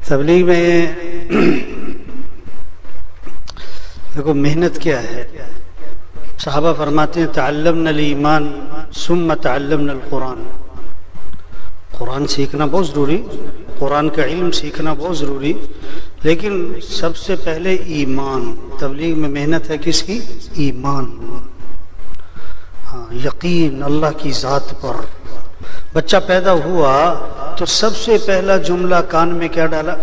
تبلیغ میں دیکھو محنت کیا ہے. صحابہ فرماتے ہیں تعلمنا الایمان ثم تعلمنا القرآن. قرآن سیکھنا بہت ضروری، قرآن کا علم سیکھنا بہت ضروری، لیکن سب سے پہلے ایمان. تبلیغ میں محنت ہے کس کی؟ ایمان. یقین اللہ کی ذات پر. بچہ پیدا ہوا تو سب سے پہلا جملہ کان میں کیا ڈالا؟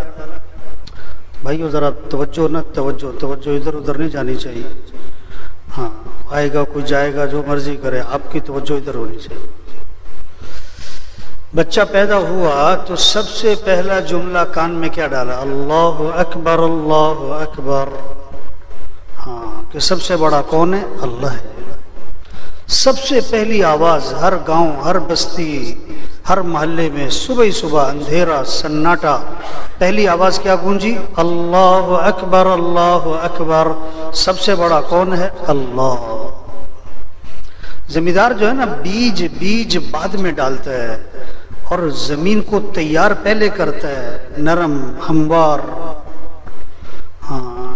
بھائیو ذرا توجہ نہ، توجہ ادھر ادھر نہیں جانی چاہیے. ہاں آئے گا کوئی جائے گا جو مرضی کرے، آپ کی توجہ ادھر ہونی چاہیے. بچہ پیدا ہوا تو سب سے پہلا جملہ کان میں کیا ڈالا؟ اللہ اکبر اللہ اکبر. ہاں کہ سب سے بڑا کون ہے؟ اللہ ہے. سب سے پہلی آواز ہر گاؤں، ہر بستی، ہر محلے میں صبح صبح اندھیرا سناٹا، پہلی آواز کیا گونجی؟ اللہ اکبر اللہ اکبر. سب سے بڑا کون ہے؟ اللہ. زمیندار جو ہے نا بیج بعد میں ڈالتا ہے اور زمین کو تیار پہلے کرتا ہے، نرم ہموار. ہاں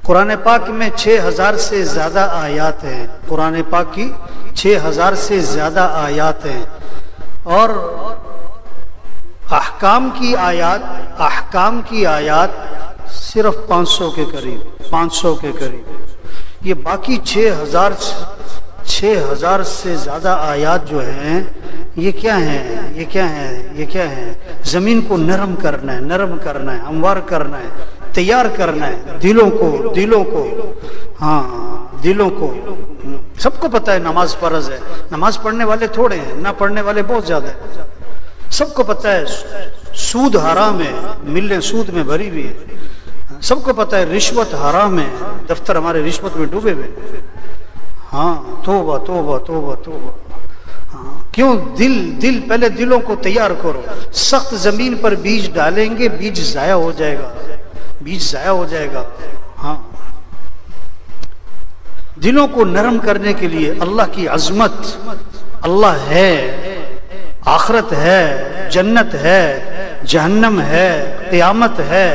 قرآن پاک میں 6000 سے زیادہ آیات ہیں. قرآن پاک کی 6000 سے زیادہ آیات ہیں، اور احکام کی آیات صرف 500 کے قریب. یہ باقی 6000 سے زیادہ آیات جو ہیں یہ کیا ہیں؟ زمین کو نرم کرنا ہے، ہموار کرنا ہے، تیار کرنا ہے دلوں کو. سب کو پتہ ہے نماز فرض ہے. نماز پڑھنے والے تھوڑے ہیں، نہ پڑھنے والے بہت زیادہ ہیں. سب کو پتہ ہے سود حرام ہے، ملیں سود میں بھری ہوئی ہے. سب کو پتہ ہے رشوت حرام ہے، دفتر ہمارے رشوت میں ڈوبے ہوئے. ہاں توبہ. ہاں کیوں؟ دل پہلے دلوں کو تیار کرو. سخت زمین پر بیج ڈالیں گے، بیج ضائع ہو جائے گا. ہاں دلوں کو نرم کرنے کے لیے اللہ کی عظمت، اللہ ہے، آخرت ہے، جنت ہے، جہنم ہے، قیامت ہے،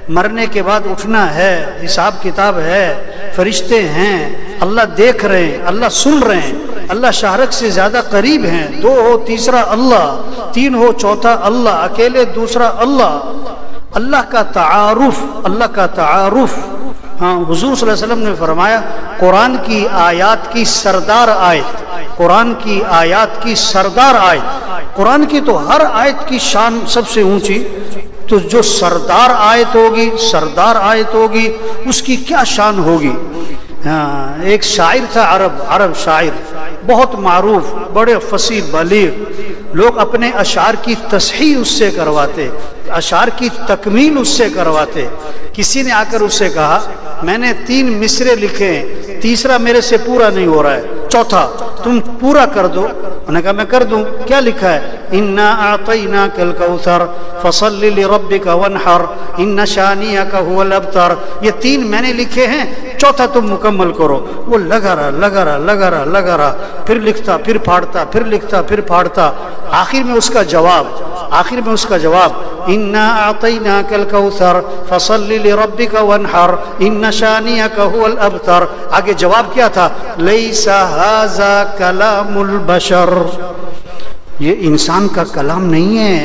مرنے کے بعد اٹھنا ہے، حساب کتاب ہے، فرشتے ہیں، اللہ دیکھ رہے ہیں، اللہ سن رہے ہیں، اللہ شاہرگ سے زیادہ قریب ہیں. 2 ہو تیسرا اللہ، 3 ہو چوتھا اللہ، اکیلے دوسرا اللہ. اللہ کا تعارف. ہاں حضور صلی اللہ علیہ وسلم نے فرمایا قرآن کی آیات کی سردار آیت، قرآن کی تو ہر آیت کی شان سب سے اونچی، تو جو سردار آیت ہوگی اس کی کیا شان ہوگی. ہاں ایک شاعر تھا، عرب شاعر بہت معروف، بڑے فصیح بلیغ. لوگ اپنے اشعار کی تصحیح اس سے کرواتے، اشعار کی تکمیل اس سے کرواتے. کسی نے آ کر اس سے کہا میں نے 3 مصرے لکھے ہیں، تیسرا میرے سے پورا نہیں ہو رہا ہے، چوتھا تم پورا کر دو. انہوں نے کہا میں کر دوں. کیا لکھا ہے؟ انا اعطیناک الکوثر فصل لربک وانحر ان شانئک هو الابتر. یہ 3 میں نے لکھے ہیں، چوتھا تم مکمل کرو. وہ لگا رہا، پھر لکھتا، پھر پھاڑتا، پھر لکھتا، پھر پھاڑتا. آخر میں اس کا جواب انا اعطیناک الکوثر فصل لربک وانحر ان شانئک هو الابتر. آگے جواب کیا تھا؟ لیس ھذا کلام البشر. یہ انسان کا کلام نہیں ہے،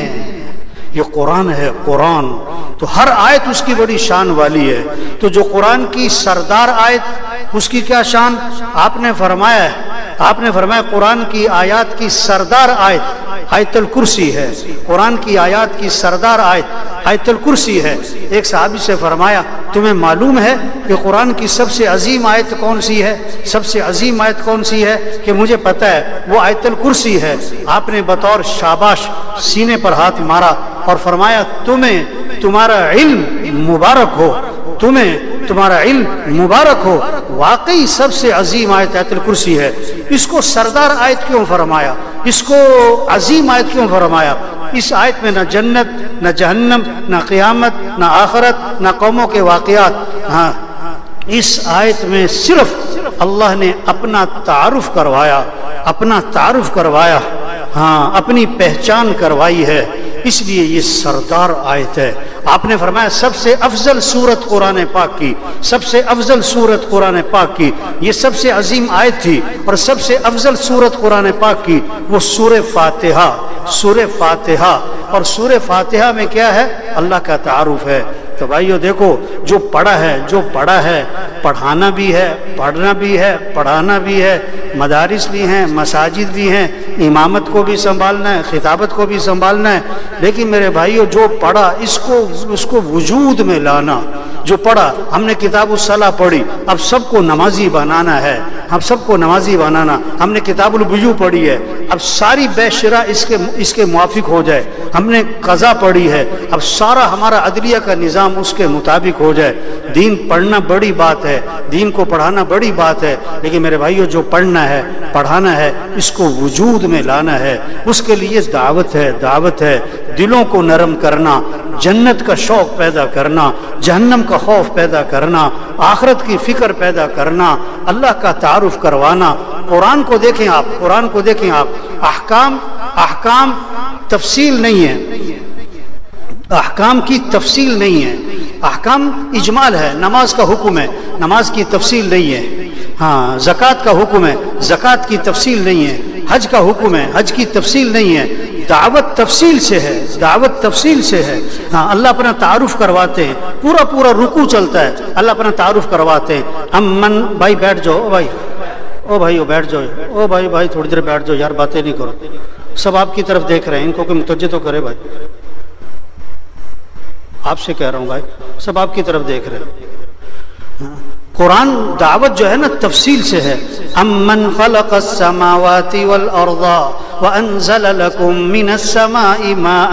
یہ قرآن ہے. قرآن تو ہر آیت اس کی بڑی شان والی ہے. تو جو قرآن کی سردار آیت اس کی کیا شان؟ آپ نے فرمایا قرآن کی آیات کی سردار آیت الکرسی ہے. قرآن کی آیات کی سردار آیت الکرسی ہے. ایک صحابی سے فرمایا تمہیں معلوم ہے کہ قرآن کی سب سے عظیم آیت کون سی ہے؟ کہ مجھے پتہ ہے، وہ آیت الکرسی ہے. آپ نے بطور شاباش سینے پر ہاتھ مارا اور فرمایا تمہارا علم مبارک ہو، واقعی سب سے عظیم آیت آیت الکرسی ہے. اس کو سردار آیت کیوں فرمایا؟ اس کو عظیم آیت کیوں فرمایا؟ اس آیت میں نہ جنت، نہ جہنم، نہ قیامت، نہ آخرت، نہ قوموں کے واقعات. ہاں اس آیت میں صرف اللہ نے اپنا تعارف کروایا، ہاں اپنی پہچان کروائی ہے. اس لیے یہ سردار آیت ہے. آپ نے فرمایا سب سے افضل سورت قرآن پاک کی، سب سے افضل سورت قرآن پاک کی، یہ سب سے عظیم آیت تھی. اور سب سے افضل سورت قرآن پاک کی وہ سورہ فاتحہ، سورہ فاتحہ. اور سورہ فاتحہ میں کیا ہے؟ اللہ کا تعارف ہے. تو بھائیو دیکھو، جو پڑھا ہے، جو پڑھا ہے، پڑھانا بھی ہے، پڑھنا بھی ہے، پڑھانا بھی ہے، مدارس بھی ہیں، مساجد بھی ہیں، امامت کو بھی سنبھالنا ہے، خطابت کو بھی سنبھالنا ہے. لیکن میرے بھائیو جو پڑھا اس کو وجود میں لانا. جو پڑھا، ہم نے کتاب الصلاح پڑھی، اب سب کو نمازی بنانا ہے، ہم سب کو نمازی بنانا. ہم نے کتاب الوضو پڑھی ہے، اب ساری بے شرع اس کے موافق ہو جائے. ہم نے قضا پڑھی ہے، اب سارا ہمارا عدلیہ کا نظام اس کے مطابق ہو جائے. دین پڑھنا بڑی بات ہے، دین کو پڑھانا بڑی بات ہے. لیکن میرے بھائیو جو پڑھنا ہے، پڑھانا ہے، اس کو وجود میں لانا ہے. اس کے لیے دعوت ہے، دعوت ہے. دلوں کو نرم کرنا، جنت کا شوق پیدا کرنا، جہنم کا خوف پیدا کرنا، آخرت کی فکر پیدا کرنا، اللہ کا تعارف کروانا. قرآن کو دیکھیں آپ، قرآن کو دیکھیں آپ. احکام تفصیل نہیں ہے، احکام کی تفصیل نہیں ہے. احکام اجمال ہے. نماز کا حکم ہے، نماز کی تفصیل نہیں ہے. ہاں، زکوٰۃ کا حکم ہے، زکوٰۃ کی تفصیل نہیں ہے. حج کا حکم ہے، حج کی تفصیل نہیں ہے. دعوت تفصیل سے ہے، دعوت تفصیل سے ہے. ہاں، اللہ اپنا تعارف کرواتے ہیں. پورا پورا رکوع چلتا ہے، اللہ اپنا تعارف کرواتے ہیں. امن بھائی بیٹھ جاؤ، او بھائی، او بھائی بیٹھ جاؤ، او بھائی تھوڑی دیر بیٹھ جاؤ یار، باتیں نہیں کرو. سب آپ کی طرف دیکھ رہے ہیں، ان کو کوئی متوجہ تو کرے بھائی. آپ سے کہہ رہا ہوں بھائی، سب آپ کی طرف دیکھ رہے ہیں. قرآن دعوت جو ہے نا تفصیل سے ہے. امن خلق السماوات والارض وانزل لكم من السماء ماء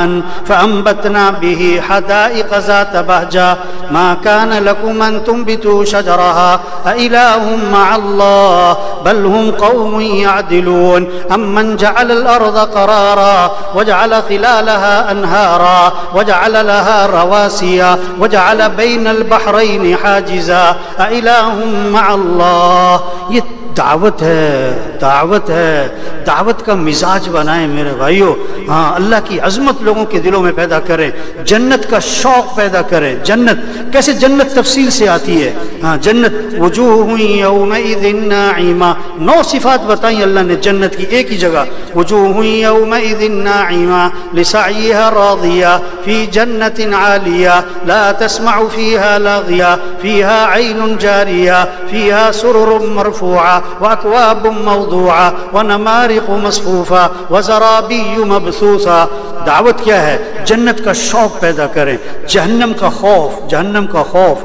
فانبتنا به حدائق ذات بهجة ما كان لكم ان تنبتوا شجرها أإله مع الله بل هم قوم يعدلون. امن جعل الارض قرارا وجعل خلالها انهارا وجعل لها رواسي وجعل بين البحرين حاجزا أإله مع الله. یہ دعوت ہے، دعوت ہے. دعوت کا مزاج بنائیں میرے بھائیو. ہاں، اللہ کی عظمت لوگوں کے دلوں میں پیدا کریں، جنت کا شوق پیدا کریں. جنت کیسے؟ جنت تفصیل سے آتی ہے. ہاں، جنت وجوہ یومئذ ناعمہ، 9 صفات بتائیں اللہ نے جنت کی ایک ہی جگہ. وجوہ یومئذ ناعمہ لسعیہا راضیہ فی جنت عالیہ لا تسمع فیہا لاغیہ فیہا عین جاریہ فیہا سرر مرفوعہ وأكواب موضوعة ونمارق مصفوفة وزرابي مبثوثة. دعوت کیا ہے؟ جنت کا شوق پیدا کریں. جہنم کا خوف، جہنم کا خوف.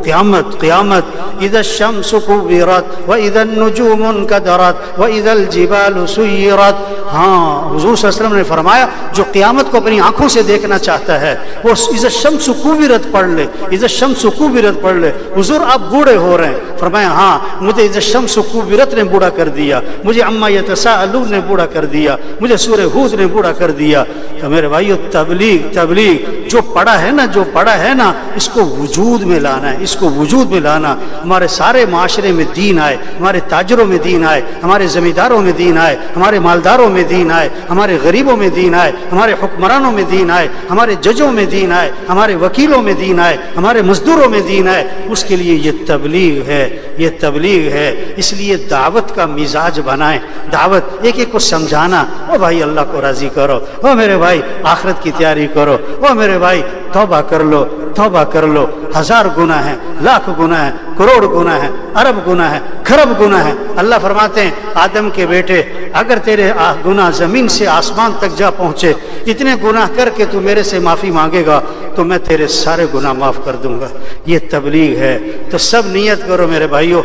قیامت، قیامت. اذا الشمس كورت واذا النجوم انكدرت واذا الجبال سيرت. ہاں، حضور صلی اللہ علیہ وسلم نے فرمایا جو قیامت کو اپنی آنکھوں سے دیکھنا چاہتا ہے وہ اذا الشمس كورت پڑھ لے، اذا الشمس كورت پڑھ لے. حضور آپ بوڑھے ہو رہے ہیں، فرمایا ہاں مجھے اذا الشمس كورت نے بوڑھا کر دیا، مجھے عما يتساءلون نے بوڑھا کر دیا، مجھے سورہ ہود نے بوڑھا کر دیا. تو میرے بھائیو تبلیغ جو پڑھا ہے نا، جو پڑھا ہے نا، اس کو وجود میں لانا ہے، اس کو وجود میں لانا. ہمارے سارے معاشرے میں دین آئے، ہمارے تاجروں میں دین آئے، ہمارے زمینداروں میں دین آئے، ہمارے مالداروں میں دین آئے، ہمارے غریبوں میں دین آئے، ہمارے حکمرانوں میں دین آئے، ہمارے ججوں میں دین آئے، ہمارے وکیلوں میں دین آئے، ہمارے مزدوروں میں دین آئے. اس کے لیے یہ تبلیغ ہے، یہ تبلیغ ہے. اس لیے دعوت کا مزاج بنائیں. دعوت ایک ایک کو سمجھانا. او بھائی اللہ کو راضی کرو، او میرے بھائی آخرت کی تیاری کرو، او میرے بھائی توبہ کر لو، توبہ کر لو. 1000 گناہ ہیں، لاکھ گناہ ہیں، کروڑ گناہ ہیں، ارب گناہ ہیں، کھرب گناہ ہیں. اللہ فرماتے ہیں آدم کے بیٹے اگر تیرے گناہ زمین سے آسمان تک جا پہنچے، اتنے گناہ کر کے تو میرے سے معافی مانگے گا تو میں تیرے سارے گناہ معاف کر دوں گا. یہ تبلیغ ہے. تو سب نیت کرو میرے بھائیو،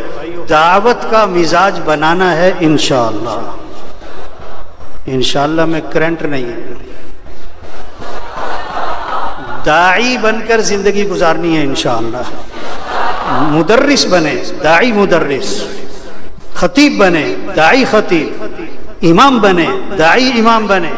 دعوت کا مزاج بنانا ہے انشاءاللہ. انشاءاللہ میں کرنٹ نہیں ہے، داعی بن کر زندگی گزارنی ہے انشاءاللہ. مدرس بنے، داعی مدرس. خطیب بنے، داعی خطیب. امام بنے، داعی امام بنے.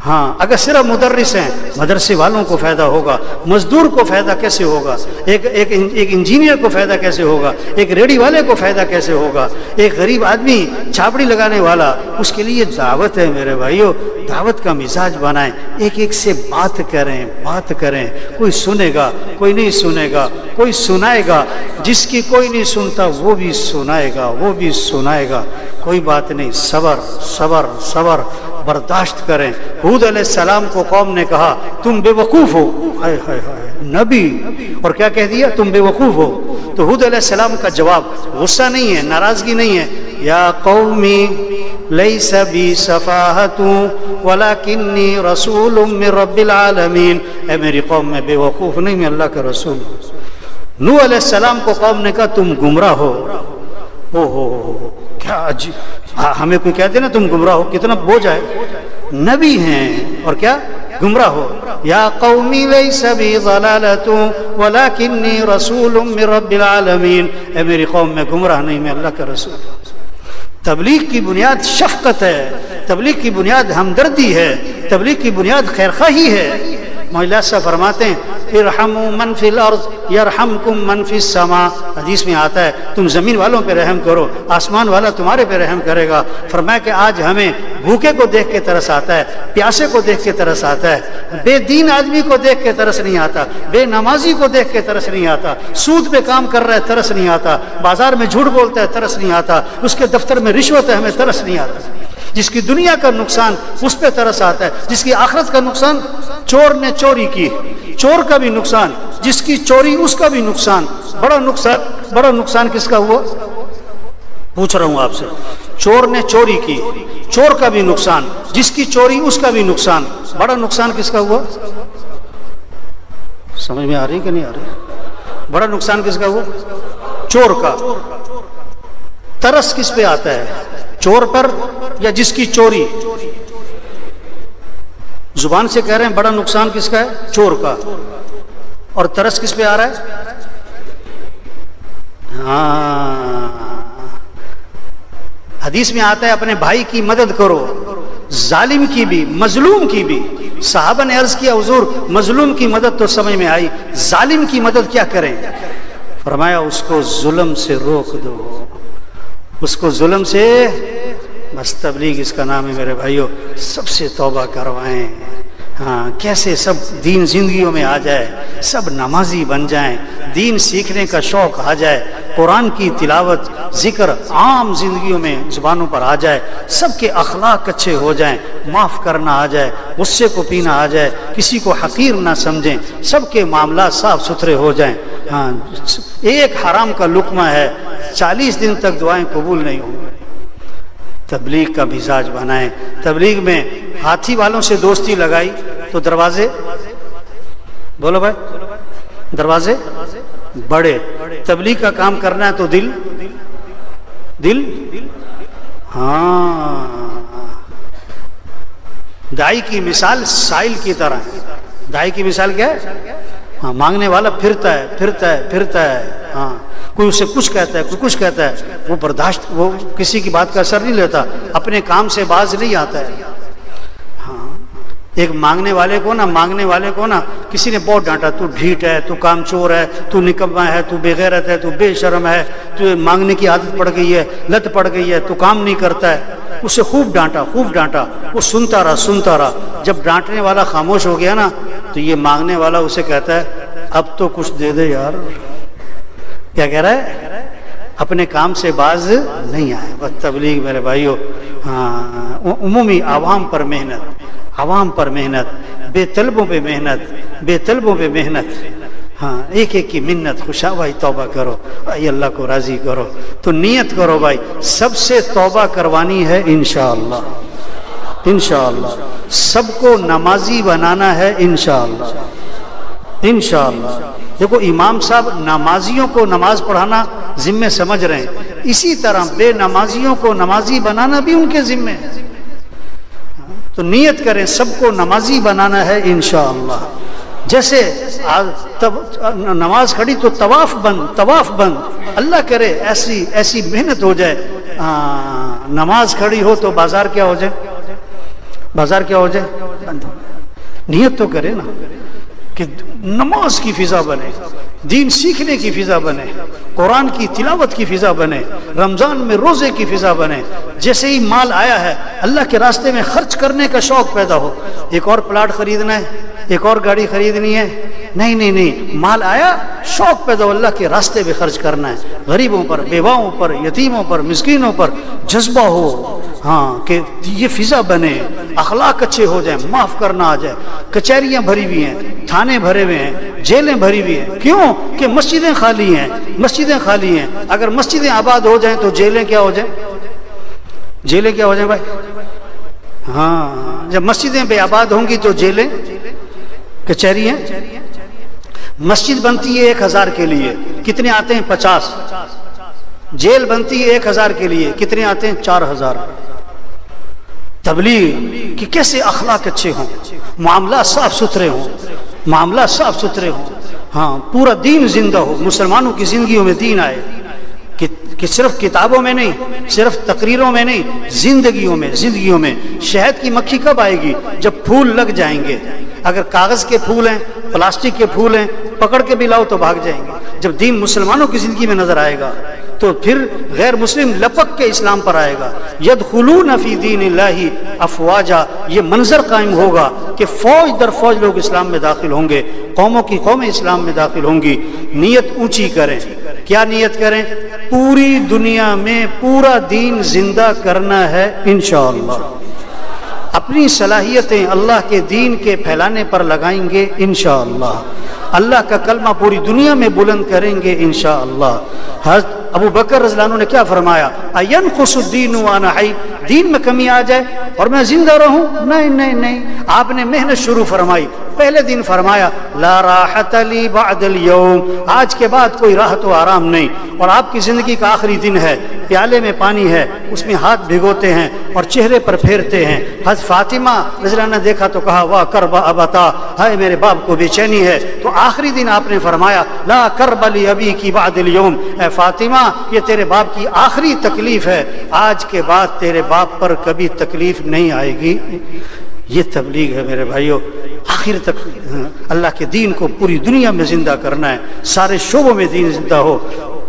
ہاں اگر صرف مدرس ہیں مدرسے والوں کو فائدہ ہوگا، مزدور کو فائدہ کیسے ہوگا، ایک انجینئر کو فائدہ کیسے ہوگا، ایک ریڑھی والے کو فائدہ کیسے ہوگا، ایک غریب آدمی چھاپڑی لگانے والا، اس کے لیے دعوت ہے میرے بھائیو، دعوت کا مزاج بنائیں، ایک سے بات کریں، کوئی سنے گا کوئی نہیں سنے گا، کوئی سنائے گا، جس کی کوئی نہیں سنتا وہ بھی سنائے گا، کوئی بات نہیں، صبر برداشت کریں۔ ہود علیہ السلام کو قوم نے کہا تم بے وقوف ہو، ہائے ہائے ہائے نبی، اور کیا کہہ دیا؟ تم بے وقوف ہو۔ تو ہود علیہ السلام کا جواب غصہ نہیں ہے، ناراضگی نہیں ہے، یا قومی لیس بی صفاہت ولکنی رسول من رب العالمین، اے میری قوم میں بے وقوف نہیں، میں اللہ کا رسول ہوں۔ نوح علیہ السلام کو قوم نے کہا تم گمراہ ہو، کیا عجیب، ہمیں کوئی کہتے نا تم گمراہ ہو، کتنا بوجھ ہے، نبی ہیں اور کیا گمراہ ہو۔ یا قومی لیس بی ضلالۃ ولکنی رسول من رب العالمین، اے میری قوم میں گمراہ نہیں، میں اللہ کا رسول ہوں۔ تبلیغ کی بنیاد شفقت ہے، تبلیغ کی بنیاد ہمدردی ہے، تبلیغ کی بنیاد خیرخواہی ہے۔ مولا صاحب فرماتے ہیں ارحموا من فی الارض یرحمکم من فی السماء، حدیث میں آتا ہے تم زمین والوں پہ رحم کرو، آسمان والا تمہارے پہ رحم کرے گا۔ فرمایا کہ آج ہمیں بھوکے کو دیکھ کے ترس آتا ہے، پیاسے کو دیکھ کے ترس آتا ہے، بے دین آدمی کو دیکھ کے ترس نہیں آتا، بے نمازی کو دیکھ کے ترس نہیں آتا، سود پہ کام کر رہا ہے ترس نہیں آتا، بازار میں جھوٹ بولتا ہے ترس نہیں آتا، اس کے دفتر میں رشوت ہے ہمیں ترس نہیں آتا، جس کی دنیا کا نقصان اس پہ ترس آتا ہے، جس کی آخرت کا نقصان چور نے چوری کی، چور کا بھی نقصان، جس کی چوری اس کا بھی نقصان، بڑا نقصان کس کا ہوا؟ پوچھ رہا ہوں آپ سے، چور نے چوری کی، چور کا بھی نقصان، جس کی چوری اس کا بھی نقصان، بڑا نقصان کس کا ہوا؟ سمجھ میں آ رہی کہ نہیں آ رہی؟ بڑا نقصان کس کا ہوا؟ چور کا۔ ترس کس پہ آتا ہے؟ چور پر یا جس کی چوری؟ زبان سے کہہ رہے ہیں بڑا نقصان کس کا ہے؟ چور کا۔ اور ترس کس پہ آ رہا ہے؟ ہاں، حدیث میں آتا ہے اپنے بھائی کی مدد کرو، ظالم کی بھی مظلوم کی بھی۔ صحابہ نے عرض کیا حضور مظلوم کی مدد تو سمجھ میں آئی، ظالم کی مدد کیا کریں؟ فرمایا اس کو ظلم سے روک دو، اس کو ظلم سے، بس تبلیغ اس کا نام ہے میرے بھائیو، سب سے توبہ کروائیں۔ ہاں، کیسے سب دین زندگیوں میں آ جائے، سب نمازی بن جائیں، دین سیکھنے کا شوق آ جائے، قرآن کی تلاوت ذکر عام زندگیوں میں زبانوں پر آ جائے، سب کے اخلاق اچھے ہو جائیں، معاف کرنا آ جائے، غصے کو پینا آ جائے، کسی کو حقیر نہ سمجھیں، سب کے معاملات صاف ستھرے ہو جائیں۔ ہاں، ایک حرام کا لقمہ ہے 40 دن تک دعائیں قبول نہیں ہوں۔ تبلیغ کا مزاج بنائیں۔ تبلیغ میں ہاتھی والوں سے دوستی لگائی تو دروازے، بولو بھائی، دروازے بڑے۔ تبلیغ کا کام کرنا ہے تو دل ہاں، دائی کی مثال سائل کی طرح ہے۔ دائی کی مثال کیا ہے؟ ہاں، مانگنے والا پھرتا ہے، ہاں، کوئی اسے کچھ کہتا ہے، کوئی کچھ کہتا ہے، وہ برداشت، وہ کسی کی بات کا اثر نہیں لیتا، اپنے کام سے باز نہیں آتا ہے۔ ہاں، ایک مانگنے والے کو نا کسی نے بہت ڈانٹا، تو ڈھیٹ ہے، تو کام چور ہے، تو نکما ہے، تو بے غیرت ہے، تو بے شرم ہے، تو مانگنے کی عادت پڑ گئی ہے، لت پڑ گئی ہے، تو کام نہیں کرتا ہے۔ اسے خوب ڈانٹا، وہ سنتا رہا۔ جب ڈانٹنے والا خاموش ہو گیا نا تو یہ مانگنے والا اسے کہتا ہے اب تو کچھ دے دے یار۔ کیا کہہ رہا ہے؟ اپنے کام سے باز نہیں آئے۔ بس تبلیغ میرے بھائیو، ہاں، عمومی عوام پر محنت، بے طلبوں پہ محنت، ہاں، ایک کی منت، خوشا بھائی توبہ کرو بھائی، اللہ کو راضی کرو، تو نیت کرو بھائی سب سے توبہ کروانی ہے انشاءاللہ، سب کو نمازی بنانا ہے انشاءاللہ۔ دیکھو امام صاحب نمازیوں کو نماز پڑھانا ذمہ سمجھ رہے ہیں، اسی طرح بے نمازیوں کو نمازی بنانا بھی ان کے ذمہ ہے۔ تو نیت کریں سب کو نمازی بنانا ہے انشاءاللہ۔ جیسے نماز کھڑی تو طواف بند، اللہ کرے ایسی محنت ہو جائے، نماز کھڑی ہو تو بازار کیا ہو جائے؟ بازار کیا ہو جائے؟ بند ہو جائے۔ نیت تو کرے نا کہ نماز کی فضا بنے، دین سیکھنے کی فضا بنے، قرآن کی تلاوت کی فضا بنے، رمضان میں روزے کی فضا بنے۔ جیسے ہی مال آیا ہے اللہ کے راستے میں خرچ کرنے کا شوق پیدا ہو، ایک اور پلاٹ خریدنا ہے، ایک اور گاڑی خریدنی ہے، نہیں نہیں نہیں، مال آیا شوق پیدا ہو اللہ کے راستے میں خرچ کرنا ہے، غریبوں پر، بیواؤں پر، یتیموں پر، مسکینوں پر جذبہ ہو، ہاں کہ یہ فضا بنے، اخلاق اچھے ہو جائیں، معاف کرنا آ جائے۔ کچہریاں بھری ہوئی ہیں، تھانے بھرے ہوئے ہیں، جیلیں بھری ہوئی ہیں، کیوں کہ مسجدیں خالی ہیں، مسجدیں خالی ہیں۔ اگر مسجدیں آباد ہو جائیں تو جیلیں کیا ہو جائیں؟ جیلیں کیا ہو جائیں بھائی؟ ہاں، جب مسجدیں بے آباد ہوں گی تو جیلیں، کچہریاں۔ مسجد بنتی ہے 1000 کے لیے، کتنے آتے ہیں؟ 50۔ جیل بنتی ہے 1000 کے لیے، کتنے آتے ہیں؟ 4000۔ تبلیغ کہ کیسے اخلاق اچھے ہوں، معاملات صاف ستھرے ہوں، معاملات صاف ستھرے ہوں، ہاں پورا دین زندہ ہو، مسلمانوں کی زندگیوں میں دین آئے، کہ صرف کتابوں میں نہیں، صرف تقریروں میں نہیں، زندگیوں میں۔ شہد کی مکھی کب آئے گی؟ جب پھول لگ جائیں گے۔ اگر کاغذ کے پھول ہیں، پلاسٹک کے پھول ہیں، پکڑ کے بھی لاؤ تو بھاگ جائیں گے۔ جب دین مسلمانوں کی زندگی میں نظر آئے گا تو پھر غیر مسلم لپک کے اسلام پر آئے گا۔ یدخلون فی دین اللہ افواجا، یہ منظر قائم ہوگا کہ فوج در فوج لوگ اسلام میں داخل ہوں گے، قوموں کی قومیں اسلام میں داخل ہوں گی۔ نیت اونچی کریں، کیا نیت کریں؟ پوری دنیا میں پورا دین زندہ کرنا ہے انشاءاللہ۔ اپنی صلاحیتیں اللہ کے دین کے پھیلانے پر لگائیں گے انشاءاللہ، اللہ کا کلمہ پوری دنیا میں بلند کریں گے انشاءاللہ۔ حضرت ابو بکر رضی اللہ عنہ نے کیا فرمایا؟ اَيَنْقُصُ الدِّينُ وَأَنَا حَيٌّ، دین میں کمی آ جائے اور میں زندہ رہوں؟ نہیں نہیں نہیں، آپ نے محنت شروع فرمائی۔ پہلے دن فرمایا لا راحت لی بعد اليوم، آج کے بعد کوئی راحت و آرام نہیں، اور آپ کی زندگی کا آخری دن ہے، پیالے میں پانی ہے، اس میں ہاتھ بھگوتے ہیں اور چہرے پر پھیرتے ہیں۔ حضرت فاطمہ رضی اللہ عنہ نے دیکھا تو کہا واہ کرب ابتا، ہائے میرے باپ کو بے چینی ہے۔ تو آخری دن آپ نے فرمایا لا کرب لابی کی بعد اليوم، اے فاطمہ یہ تیرے باپ کی آخری تکلیف ہے، آج کے بعد تیرے باپ پر کبھی تکلیف نہیں آئے گی۔ یہ تبلیغ ہے میرے بھائیوں، آخر تک اللہ کے دین کو پوری دنیا میں زندہ کرنا ہے، سارے شعبوں میں دین زندہ ہو۔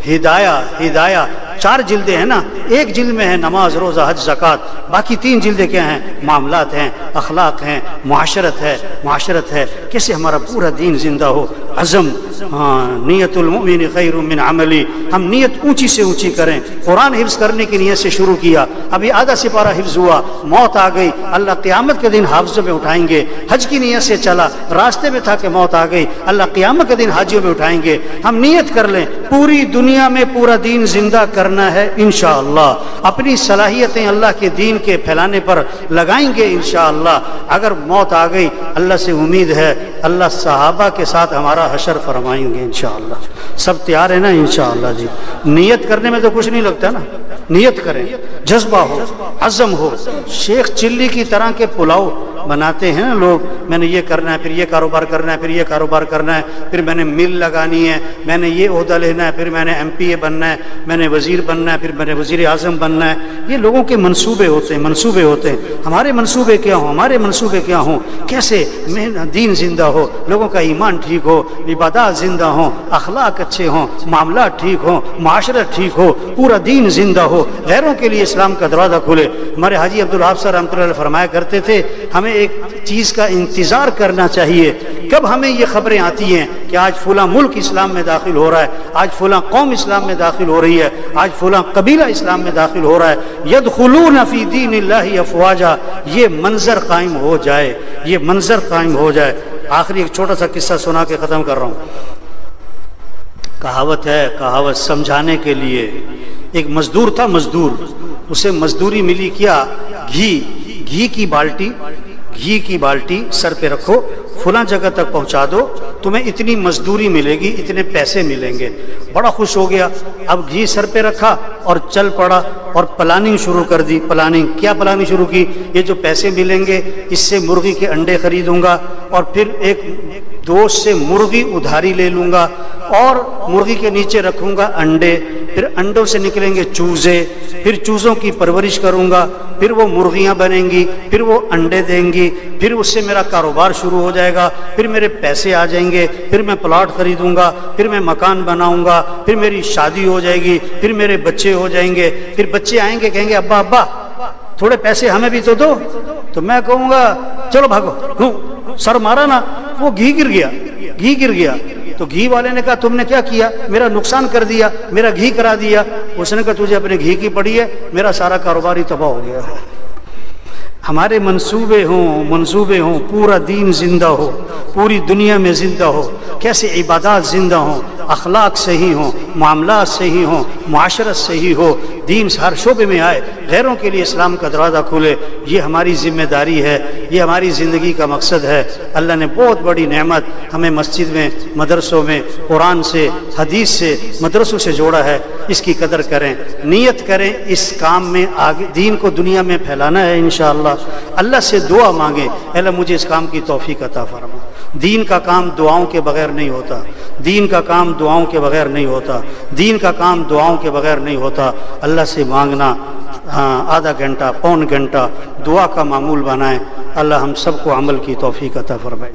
ہدایہ 4 جلدیں ہیں نا، ایک جلد میں ہے نماز، روزہ، حج، زکوٰۃ، باقی 3 جلدیں کیا ہیں؟ معاملات ہیں، اخلاق ہیں، معاشرت ہے، کیسے ہمارا پورا دین زندہ ہو۔ عزم، نیت المؤمن خیر من عملی، ہم نیت اونچی سے اونچی کریں۔ قرآن حفظ کرنے کی نیت سے شروع کیا، ابھی آدھا سپارہ حفظ ہوا، موت آ گئی، اللہ قیامت کے دن حافظوں میں اٹھائیں گے۔ حج کی نیت سے چلا، راستے میں تھا کہ موت آ گئی، اللہ قیامت کے دن حاجیوں میں اٹھائیں گے۔ ہم نیت کر لیں پوری دنیا میں پورا دین زندہ کرنا ہے انشاءاللہ، اپنی صلاحیتیں اللہ کے دین کے پھیلانے پر لگائیں گے انشاءاللہ۔ اگر موت آ گئی، اللہ سے امید ہے اللہ صحابہ کے ساتھ ہمارا حشر فرمائیں گے انشاءاللہ۔ سب تیار ہے نا انشاءاللہ جی؟ نیت کرنے میں تو کچھ نہیں لگتا نا، نیت کریں، جذبہ ہو، عزم ہو۔ شیخ چلی کی طرح کے پلاؤ بناتے ہیں نا لوگ، میں نے یہ کرنا ہے، پھر یہ کاروبار کرنا ہے، پھر یہ کاروبار کرنا ہے، پھر میں نے مل لگانی ہے، میں نے یہ عہدہ لینا ہے، پھر میں نے MP بننا ہے، میں نے وزیر بننا ہے، پھر میں نے وزیر اعظم بننا ہے۔ یہ لوگوں کے منصوبے ہوتے ہیں۔ ہمارے منصوبے کیا ہوں؟ کیسے دین زندہ ہو، لوگوں کا ایمان ٹھیک ہو، عبادات زندہ ہوں، اخلاق اچھے ہوں، معاملات ٹھیک ہوں، معاشرت ٹھیک ہو، پورا دین زندہ ہو، غیروں کے لیے اسلام کا دروازہ کھلے۔ ہمارے حاجی عبدالوہاب صاحب رحمۃ اللہ علیہ فرمایا کرتے تھے ہمیں ایک چیز کا انتظار کرنا چاہیے، کب ہمیں یہ خبریں آتی ہیں کہ آج فلاں ملک اسلام میں داخل ہو رہا ہے، آج فلاں قوم اسلام میں داخل ہو رہی ہے، آج فلاں قبیلہ اسلام میں داخل ہو رہا ہے۔ یدخلون فی دین اللہ افواجا، یہ منظر قائم ہو جائے۔ آخری ایک چھوٹا سا قصہ سنا کے ختم کر رہا ہوں۔ کہاوت سمجھانے کے لیے، ایک مزدور تھا، اسے مزدوری ملی کیا؟ گھی کی بالٹی سر پہ رکھو، فلاں جگہ تک پہنچا دو، تمہیں اتنی مزدوری ملے گی، اتنے پیسے ملیں گے۔ بڑا خوش ہو گیا، اب گھی سر پہ رکھا اور چل پڑا اور پلاننگ شروع کر دی۔ کیا پلاننگ شروع کی؟ یہ جو پیسے ملیں گے اس سے مرغی کے انڈے خریدوں گا، اور پھر ایک دوست سے مرغی ادھاری لے لوں گا، اور مرغی کے نیچے رکھوں گا انڈے، پھر انڈوں سے نکلیں گے چوزے، پھر چوزوں کی پرورش کروں گا، پھر وہ مرغیاں بنیں گی، پھر وہ انڈے دیں گی، پھر اس سے میرا کاروبار شروع ہو جائے گا، پھر میرے پیسے آ جائیں گے، پھر میں پلاٹ خریدوں گا، پھر میں مکان بناؤں گا، پھر میری شادی ہو جائے گی، پھر میرے بچے ہو جائیں گے، پھر بچے آئیں گے کہیں گے ابا ابا تھوڑے پیسے ہمیں بھی تو دو، تو میں کہوں گا چلو بھاگو، سر مارا نا، وہ گھی گر گیا، تو گھی والے نے کہا تم نے کیا کیا؟ میرا نقصان کر دیا، میرا گھی کرا دیا۔ اس نے کہا تجھے اپنے گھی کی پڑی ہے، میرا سارا کاروبار ہی تباہ ہو گیا۔ ہمارے منصوبے ہوں، پورا دین زندہ ہو، پوری دنیا میں زندہ ہو، کیسے عبادات زندہ ہوں، اخلاق صحیح ہوں، معاملات صحیح ہوں، معاشرت صحیح ہو، دین ہر شعبے میں آئے، غیروں کے لیے اسلام کا دروازہ کھولے، یہ ہماری ذمہ داری ہے، یہ ہماری زندگی کا مقصد ہے۔ اللہ نے بہت بڑی نعمت ہمیں مسجد میں، مدرسوں میں، قرآن سے، حدیث سے، مدرسوں سے جوڑا ہے، اس کی قدر کریں، نیت کریں، اس کام میں آگے دین کو دنیا میں پھیلانا ہے انشاءاللہ۔ اللہ سے دعا مانگیں، اے اللہ مجھے اس کام کی توفیق عطا فرما۔ دین کا کام دعاؤں کے بغیر نہیں ہوتا، دین کا کام دعاؤں کے بغیر نہیں ہوتا، دین کا کام دعاؤں کے بغیر نہیں ہوتا۔ اللہ سے مانگنا، آدھا گھنٹہ، پون گھنٹہ دعا کا معمول بنائیں، اللہ ہم سب کو عمل کی توفیق عطا فرمائے۔